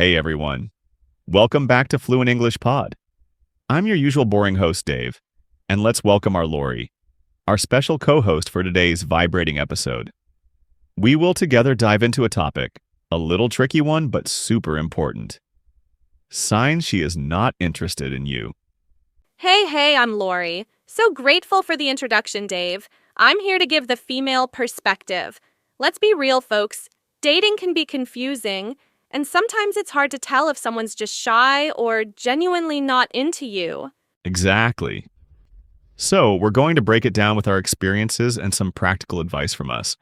Hey everyone. Welcome back to Fluent English Pod. I'm your usual boring host, Dave, and let's welcome our Lori, our special co-host for today's vibrating episode. We will together dive into a topic, a little tricky one, but super important. Signs she is not interested in you. Hey, I'm Lori. So grateful for the introduction, Dave. I'm here to give the female perspective. Let's be real, folks. Dating can be confusing, and sometimes it's hard to tell if someone's just shy or genuinely not into you. Exactly. So, we're going to break it down with our experiences and some practical advice from us.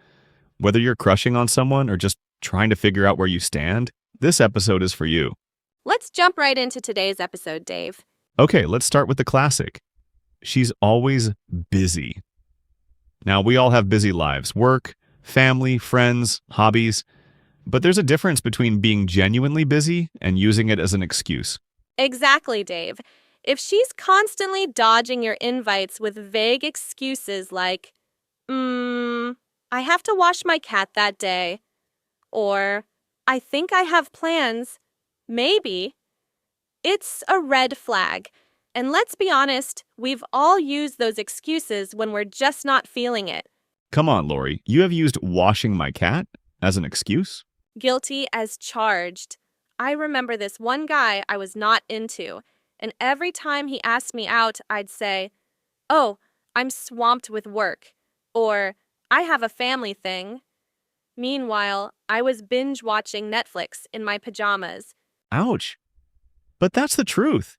Whether you're crushing on someone or just trying to figure out where you stand, this episode is for you. Let's jump right into today's episode, Dave. Okay, let's start with the classic. She's always busy. Now, we all have busy lives, work, family, friends, hobbies, but there's a difference between being genuinely busy and using it as an excuse. Exactly, Dave. If she's constantly dodging your invites with vague excuses like, I have to wash my cat that day, or I think I have plans, maybe, it's a red flag. And let's be honest, we've all used those excuses when we're just not feeling it. Come on, Lori, you have used washing my cat as an excuse? Guilty as charged. I remember this one guy I was not into, and every time he asked me out, I'd say, "Oh, I'm swamped with work," or "I have a family thing." Meanwhile, I was binge-watching Netflix in my pajamas. Ouch. But that's the truth.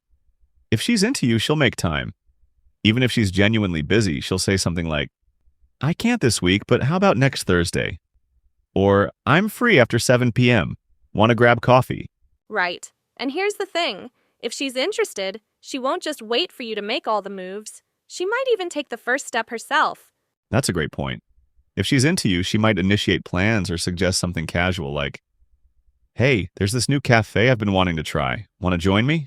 If she's into you, she'll make time. Even if she's genuinely busy, she'll say something like, "I can't this week, but how about next Thursday?" Or, "I'm free after 7 p.m. Want to grab coffee?" Right. And here's the thing. If she's interested, she won't just wait for you to make all the moves. She might even take the first step herself. That's a great point. If she's into you, she might initiate plans or suggest something casual like, "Hey, there's this new cafe I've been wanting to try. Want to join me?"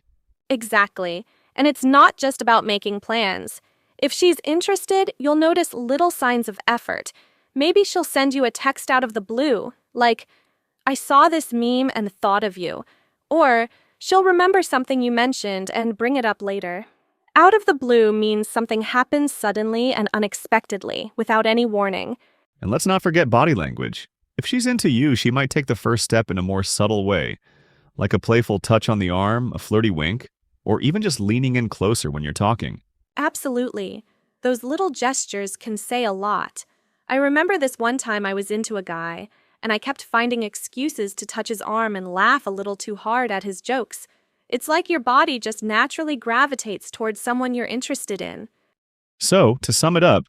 Exactly. And it's not just about making plans. If she's interested, you'll notice little signs of effort. Maybe she'll send you a text out of the blue, like, "I saw this meme and thought of you." Or she'll remember something you mentioned and bring it up later. Out of the blue means something happens suddenly and unexpectedly, without any warning. And let's not forget body language. If she's into you, she might take the first step in a more subtle way, like a playful touch on the arm, a flirty wink, or even just leaning in closer when you're talking. Absolutely. Those little gestures can say a lot. I remember this one time I was into a guy, and I kept finding excuses to touch his arm and laugh a little too hard at his jokes. It's like your body just naturally gravitates towards someone you're interested in. So, to sum it up,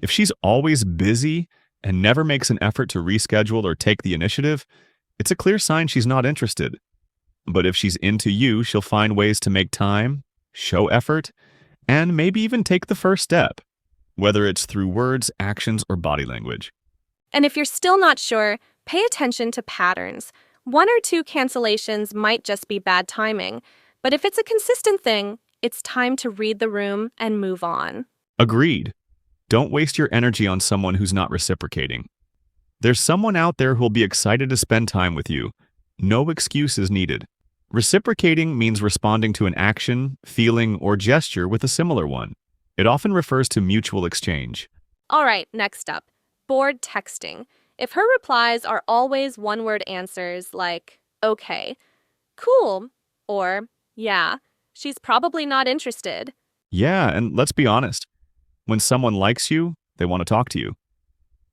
if she's always busy and never makes an effort to reschedule or take the initiative, it's a clear sign she's not interested. But if she's into you, she'll find ways to make time, show effort, and maybe even take the first step, whether it's through words, actions, or body language. And if you're still not sure, pay attention to patterns. 1 or 2 cancellations might just be bad timing, but if it's a consistent thing, it's time to read the room and move on. Agreed. Don't waste your energy on someone who's not reciprocating. There's someone out there who'll be excited to spend time with you. No excuse is needed. Reciprocating means responding to an action, feeling, or gesture with a similar one. It often refers to mutual exchange. All right, next up, bored texting. If her replies are always one-word answers like, "Okay," "Cool," or "Yeah," she's probably not interested. Yeah, and let's be honest. When someone likes you, they want to talk to you.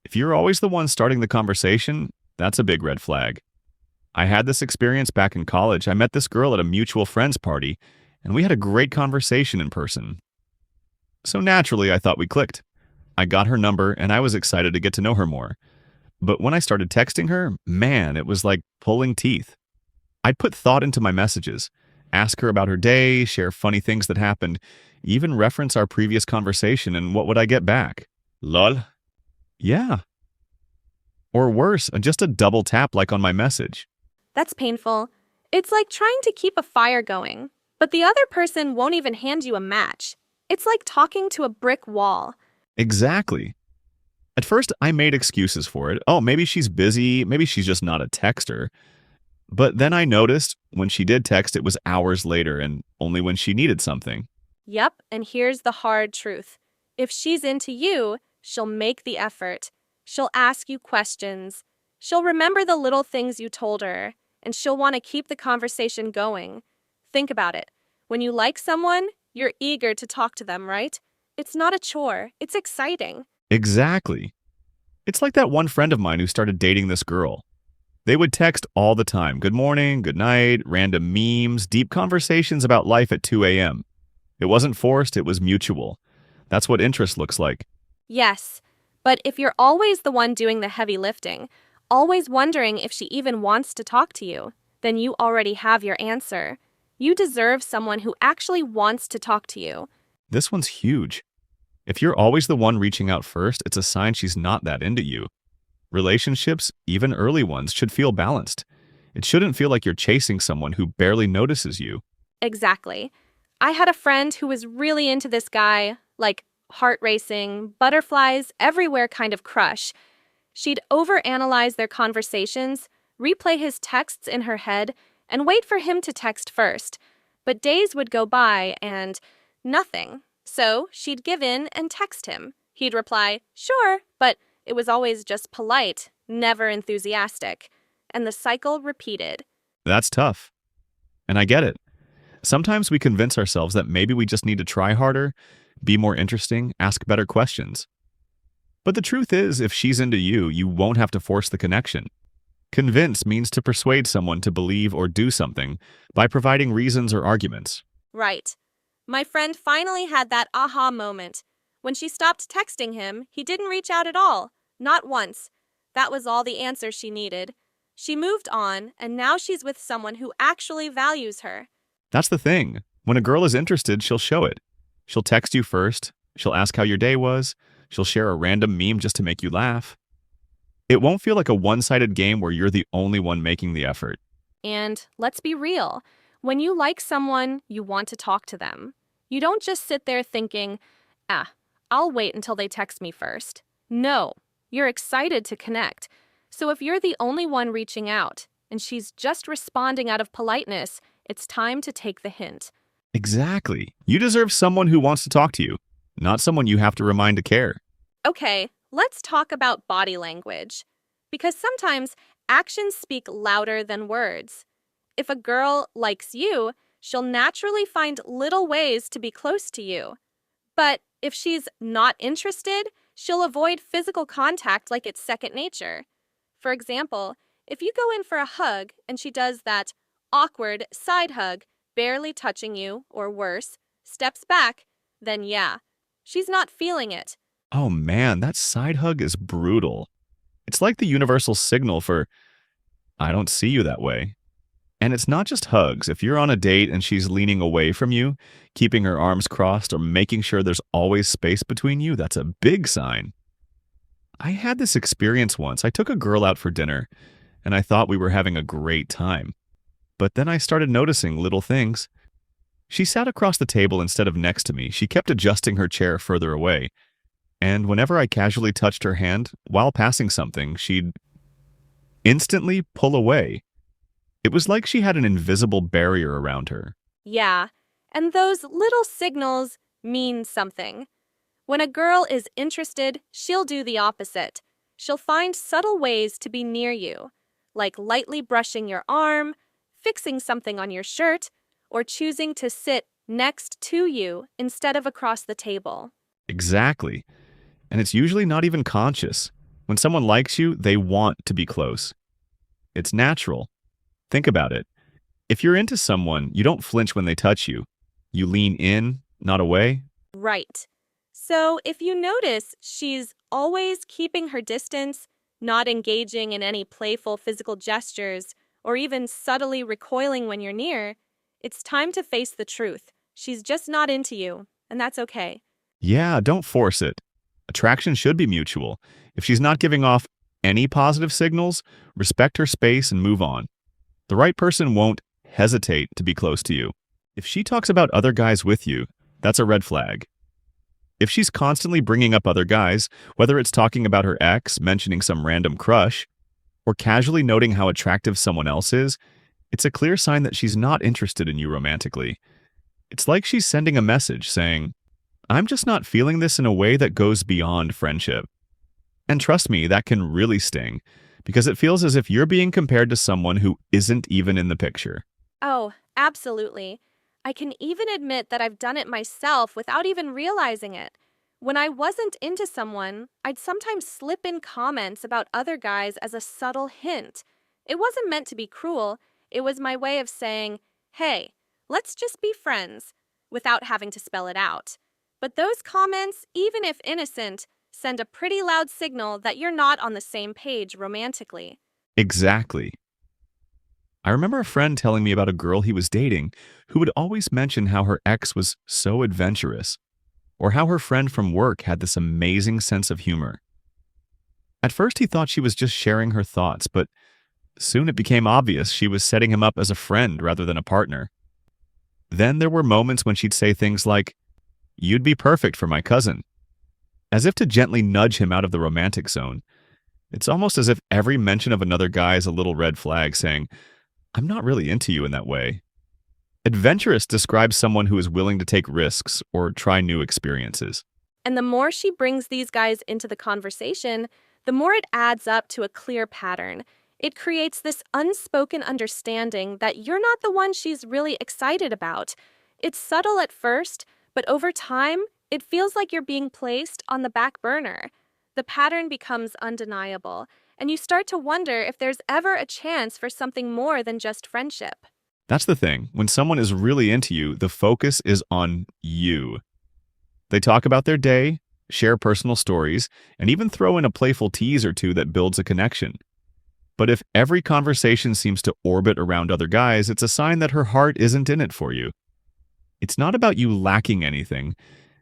If you're always the one starting the conversation, that's a big red flag. I had this experience back in college. I met this girl at a mutual friend's party, and we had a great conversation in person. So naturally, I thought we clicked. I got her number, and I was excited to get to know her more. But when I started texting her, man, it was like pulling teeth. I'd put thought into my messages, ask her about her day, share funny things that happened, even reference our previous conversation, and what would I get back? Lol. Yeah. Or worse, just a double tap like on my message. That's painful. It's like trying to keep a fire going, but the other person won't even hand you a match. It's like talking to a brick wall. Exactly. At first, I made excuses for it. Oh, maybe she's busy. Maybe she's just not a texter. But then I noticed when she did text, it was hours later and only when she needed something. Yep, and here's the hard truth. If she's into you, she'll make the effort. She'll ask you questions. She'll remember the little things you told her, and she'll want to keep the conversation going. Think about it. When you like someone, you're eager to talk to them, right? It's not a chore, it's exciting. Exactly. It's like that one friend of mine who started dating this girl. They would text all the time, good morning, good night, random memes, deep conversations about life at 2 a.m. It wasn't forced, it was mutual. That's what interest looks like. Yes, but if you're always the one doing the heavy lifting, always wondering if she even wants to talk to you, then you already have your answer. You deserve someone who actually wants to talk to you. This one's huge. If you're always the one reaching out first, it's a sign she's not that into you. Relationships, even early ones, should feel balanced. It shouldn't feel like you're chasing someone who barely notices you. Exactly. I had a friend who was really into this guy, like heart racing, butterflies everywhere kind of crush. She'd overanalyze their conversations, replay his texts in her head, and wait for him to text first. But days would go by and nothing. So she'd give in and text him. He'd reply, sure, but it was always just polite, never enthusiastic. And the cycle repeated. That's tough. And I get it. Sometimes we convince ourselves that maybe we just need to try harder, be more interesting, ask better questions. But the truth is, if she's into you, you won't have to force the connection. Convince means to persuade someone to believe or do something by providing reasons or arguments. Right. My friend finally had that aha moment. When she stopped texting him, he didn't reach out at all. Not once. That was all the answer she needed. She moved on, and now she's with someone who actually values her. That's the thing. When a girl is interested, she'll show it. She'll text you first. She'll ask how your day was. She'll share a random meme just to make you laugh. It won't feel like a one-sided game where you're the only one making the effort. And let's be real. When you like someone, you want to talk to them. You don't just sit there thinking, I'll wait until they text me first. No, you're excited to connect. So if you're the only one reaching out, and she's just responding out of politeness, it's time to take the hint. Exactly. You deserve someone who wants to talk to you, not someone you have to remind to care. Okay, let's talk about body language. Because sometimes actions speak louder than words. If a girl likes you, she'll naturally find little ways to be close to you. But if she's not interested, she'll avoid physical contact like it's second nature. For example, if you go in for a hug and she does that awkward side hug, barely touching you, or worse, steps back, then yeah, she's not feeling it. Oh man, that side hug is brutal. It's like the universal signal for, I don't see you that way. And it's not just hugs. If you're on a date and she's leaning away from you, keeping her arms crossed or making sure there's always space between you, that's a big sign. I had this experience once. I took a girl out for dinner, and I thought we were having a great time. But then I started noticing little things. She sat across the table instead of next to me. She kept adjusting her chair further away. And whenever I casually touched her hand while passing something, she'd instantly pull away. It was like she had an invisible barrier around her. Yeah, and those little signals mean something. When a girl is interested, she'll do the opposite. She'll find subtle ways to be near you, like lightly brushing your arm, fixing something on your shirt, or choosing to sit next to you instead of across the table. Exactly. And it's usually not even conscious. When someone likes you, they want to be close. It's natural. Think about it. If you're into someone, you don't flinch when they touch you. You lean in, not away. Right. So if you notice she's always keeping her distance, not engaging in any playful physical gestures, or even subtly recoiling when you're near, it's time to face the truth. She's just not into you, and that's okay. Yeah, don't force it. Attraction should be mutual. If she's not giving off any positive signals, respect her space and move on. The right person won't hesitate to be close to you. If she talks about other guys with you, that's a red flag. If she's constantly bringing up other guys, whether it's talking about her ex, mentioning some random crush, or casually noting how attractive someone else is, It's a clear sign that she's not interested in you romantically. It's like she's sending a message saying, I'm just not feeling this in a way that goes beyond friendship. And trust me, that can really sting, because it feels as if you're being compared to someone who isn't even in the picture. Oh, absolutely. I can even admit that I've done it myself without even realizing it. When I wasn't into someone, I'd sometimes slip in comments about other guys as a subtle hint. It wasn't meant to be cruel, it was my way of saying, hey, let's just be friends, without having to spell it out. But those comments, even if innocent, send a pretty loud signal that you're not on the same page romantically. Exactly. I remember a friend telling me about a girl he was dating who would always mention how her ex was so adventurous, or how her friend from work had this amazing sense of humor. At first, he thought she was just sharing her thoughts, but soon it became obvious she was setting him up as a friend rather than a partner. Then there were moments when she'd say things like, "You'd be perfect for my cousin," as if to gently nudge him out of the romantic zone. It's almost as if every mention of another guy is a little red flag saying, I'm not really into you in that way. Adventurous describes someone who is willing to take risks or try new experiences. And the more she brings these guys into the conversation, the more it adds up to a clear pattern. It creates this unspoken understanding that you're not the one she's really excited about. It's subtle at first, but over time, it feels like you're being placed on the back burner. The pattern becomes undeniable, and you start to wonder if there's ever a chance for something more than just friendship. That's the thing. When someone is really into you, the focus is on you. They talk about their day, share personal stories, and even throw in a playful tease or two that builds a connection. But if every conversation seems to orbit around other guys, it's a sign that her heart isn't in it for you. It's not about you lacking anything.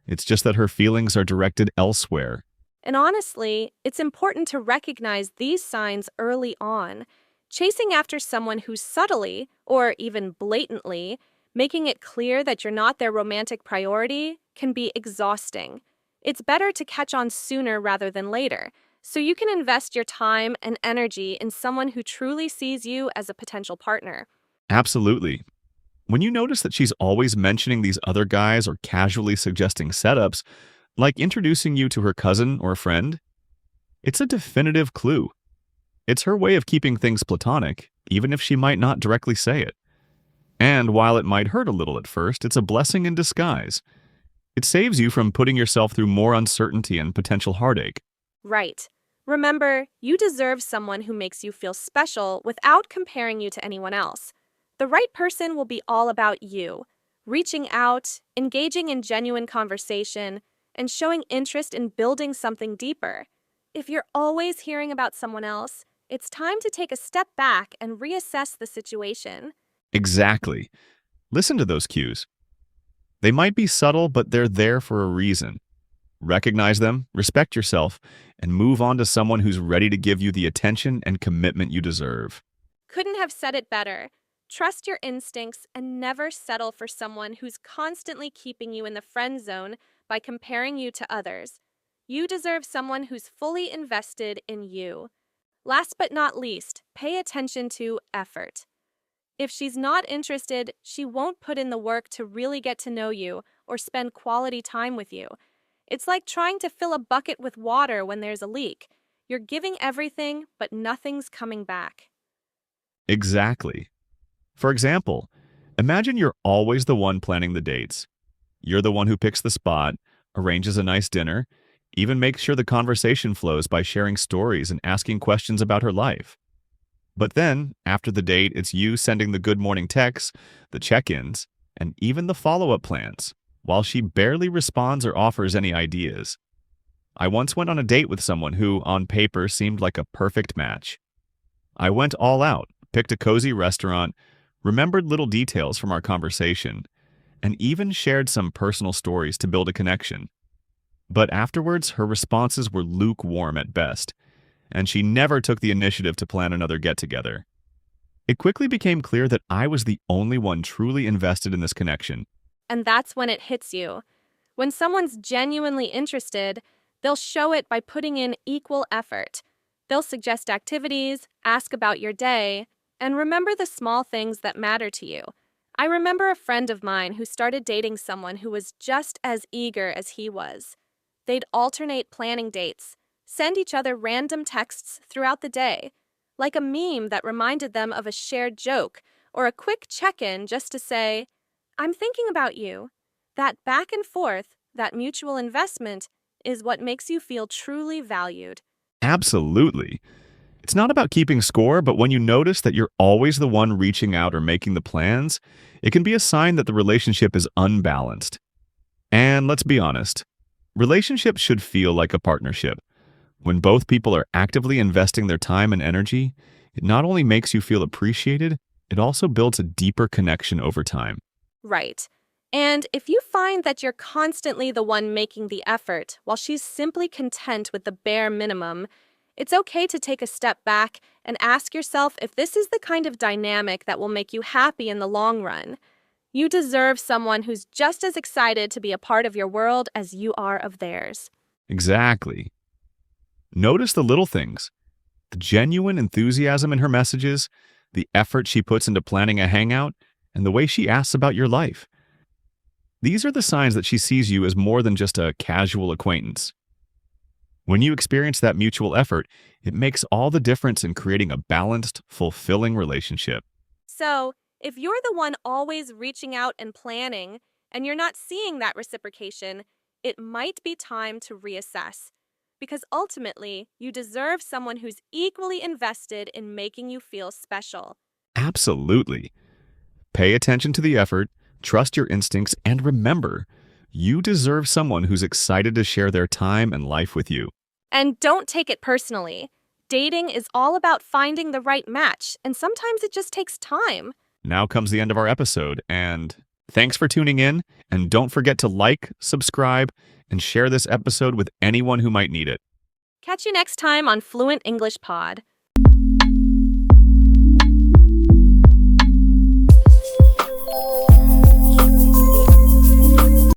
It's just that her feelings are directed elsewhere. And honestly, it's important to recognize these signs early on. Chasing after someone who's subtly, or even blatantly, making it clear that you're not their romantic priority can be exhausting. It's better to catch on sooner rather than later, so you can invest your time and energy in someone who truly sees you as a potential partner. Absolutely. When you notice that she's always mentioning these other guys or casually suggesting setups, like introducing you to her cousin or friend, it's a definitive clue. It's her way of keeping things platonic, even if she might not directly say it. And while it might hurt a little at first, it's a blessing in disguise. It saves you from putting yourself through more uncertainty and potential heartache. Right. Remember, you deserve someone who makes you feel special without comparing you to anyone else. The right person will be all about you, reaching out, engaging in genuine conversation, and showing interest in building something deeper. If you're always hearing about someone else, it's time to take a step back and reassess the situation. Exactly. Listen to those cues. They might be subtle, but they're there for a reason. Recognize them, respect yourself, and move on to someone who's ready to give you the attention and commitment you deserve. Couldn't have said it better. Trust your instincts and never settle for someone who's constantly keeping you in the friend zone by comparing you to others. You deserve someone who's fully invested in you. Last but not least, pay attention to effort. If she's not interested, she won't put in the work to really get to know you or spend quality time with you. It's like trying to fill a bucket with water when there's a leak. You're giving everything, but nothing's coming back. Exactly. For example, imagine you're always the one planning the dates. You're the one who picks the spot, arranges a nice dinner, even makes sure the conversation flows by sharing stories and asking questions about her life. But then, after the date, it's you sending the good morning texts, the check-ins, and even the follow-up plans, while she barely responds or offers any ideas. I once went on a date with someone who, on paper, seemed like a perfect match. I went all out, picked a cozy restaurant, remembered little details from our conversation, and even shared some personal stories to build a connection. But afterwards, her responses were lukewarm at best, and she never took the initiative to plan another get-together. It quickly became clear that I was the only one truly invested in this connection. And that's when it hits you. When someone's genuinely interested, they'll show it by putting in equal effort. They'll suggest activities, ask about your day, And remember the small things that matter to you. I remember a friend of mine who started dating someone who was just as eager as he was. They'd alternate planning dates, send each other random texts throughout the day, like a meme that reminded them of a shared joke, or a quick check-in just to say, "I'm thinking about you." That back and forth, that mutual investment, is what makes you feel truly valued. Absolutely. It's not about keeping score, but when you notice that you're always the one reaching out or making the plans, it can be a sign that the relationship is unbalanced. And let's be honest, relationships should feel like a partnership. When both people are actively investing their time and energy, it not only makes you feel appreciated, it also builds a deeper connection over time. Right. And if you find that you're constantly the one making the effort while she's simply content with the bare minimum, it's okay to take a step back and ask yourself if this is the kind of dynamic that will make you happy in the long run. You deserve someone who's just as excited to be a part of your world as you are of theirs. Exactly. Notice the little things, the genuine enthusiasm in her messages, the effort she puts into planning a hangout, and the way she asks about your life. These are the signs that she sees you as more than just a casual acquaintance. When you experience that mutual effort, it makes all the difference in creating a balanced, fulfilling relationship. So, if you're the one always reaching out and planning, and you're not seeing that reciprocation, it might be time to reassess. Because ultimately, you deserve someone who's equally invested in making you feel special. Absolutely. Pay attention to the effort, trust your instincts, and remember, you deserve someone who's excited to share their time and life with you. And don't take it personally. Dating is all about finding the right match, and sometimes it just takes time. Now comes the end of our episode, and thanks for tuning in, and don't forget to like, subscribe, and share this episode with anyone who might need it. Catch you next time on Fluent English Pod.